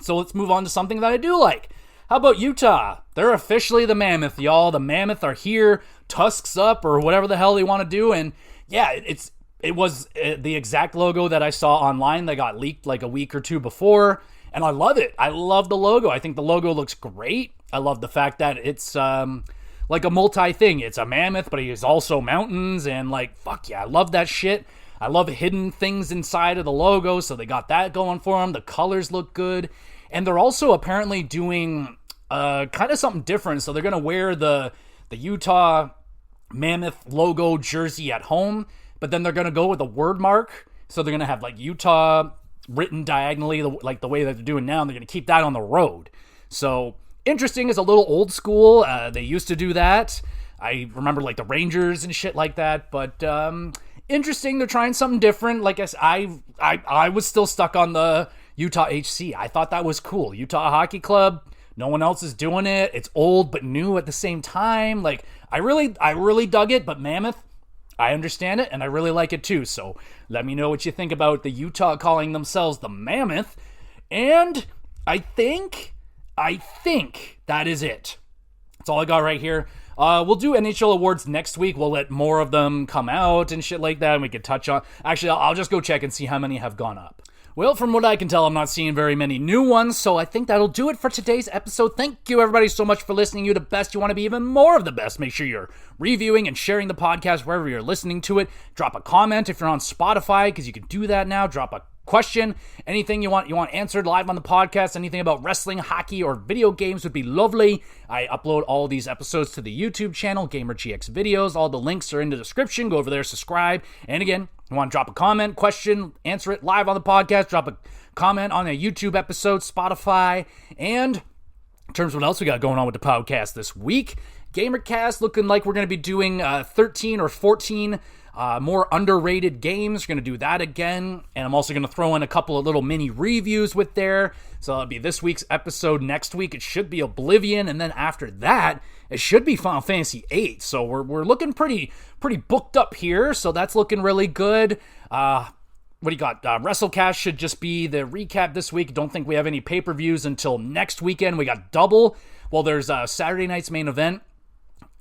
So let's move on to something that I do like. How about Utah? They're officially the Mammoth, y'all. The Mammoth are here, tusks up, or whatever the hell they want to do. And yeah, it was the exact logo that I saw online that got leaked like a week or two before. And I love it. I love the logo. I think the logo looks great. I love the fact that it's like a multi-thing. It's a mammoth, but he is also mountains. And like, fuck yeah, I love that shit. I love hidden things inside of the logo, so they got that going for them. The colors look good. And they're also apparently doing kind of something different. So they're going to wear the Utah Mammoth logo jersey at home, but then they're going to go with a word mark. So they're going to have like Utah written diagonally, like the way that they're doing now, and they're going to keep that on the road. So interesting. Is a little old school. They used to do that. I remember like the Rangers and shit like that, but interesting. They're trying something different. Like I was still stuck on the Utah HC. I thought that was cool. Utah Hockey Club, No one else is doing it. It's old but new at the same time. Like, I really dug it, but Mammoth, I understand it, and I really like it too. So let me know what you think about the Utah calling themselves the Mammoth. And I think that is it. That's all I got right here. We'll do NHL awards next week. We'll let more of them come out and shit like that, and we can touch on... Actually, I'll just go check and see how many have gone up. Well, from what I can tell, I'm not seeing very many new ones, so I think that'll do it for today's episode. Thank you, everybody, so much for listening. You're the best. You want to be even more of the best. Make sure you're reviewing and sharing the podcast wherever you're listening to it. Drop a comment if you're on Spotify, because you can do that now. Drop a question, anything you want answered live on the podcast, anything about wrestling, hockey, or video games would be lovely. I upload all of these episodes to the YouTube channel, GamerGX Videos. All the links are in the description. Go over there, subscribe. And again, you want to drop a comment, question, answer it live on the podcast, drop a comment on a YouTube episode, Spotify. And in terms of what else we got going on with the podcast this week, GamerCast looking like we're going to be doing 13 or 14 more underrated games. We're going to do that again. And I'm also going to throw in a couple of little mini reviews with there. So that'll be this week's episode. Next week, it should be Oblivion. And then after that, it should be Final Fantasy VIII. So we're looking pretty booked up here. So that's looking really good. What do you got? WrestleCast should just be the recap this week. Don't think we have any pay-per-views until next weekend. We got Double. Well, there's Saturday night's main event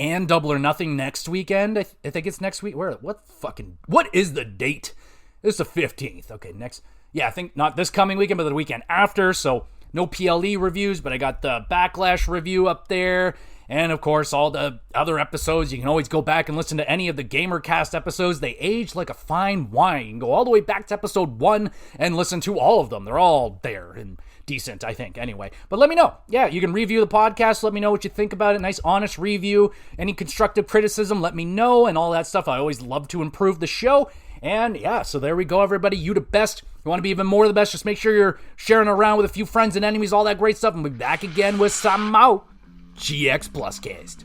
and Double or Nothing next weekend. I think it's next week. What is the date? It's the 15th. Okay, next. Yeah, I think not this coming weekend, but the weekend after. So no PLE reviews, but I got the Backlash review up there. And of course, all the other episodes. You can always go back and listen to any of the GamerCast episodes. They age like a fine wine. You can go all the way back to episode 1 and listen to all of them. They're all there and decent, I think, anyway. But let me know. Yeah, you can review the podcast. Let me know what you think about it. Nice, honest review. Any constructive criticism, let me know, and all that stuff. I always love to improve the show. And yeah, so there we go, everybody. You the best. You want to be even more the best, just make sure you're sharing around with a few friends and enemies, all that great stuff. And we'll be back again with some more GX Plus Cast.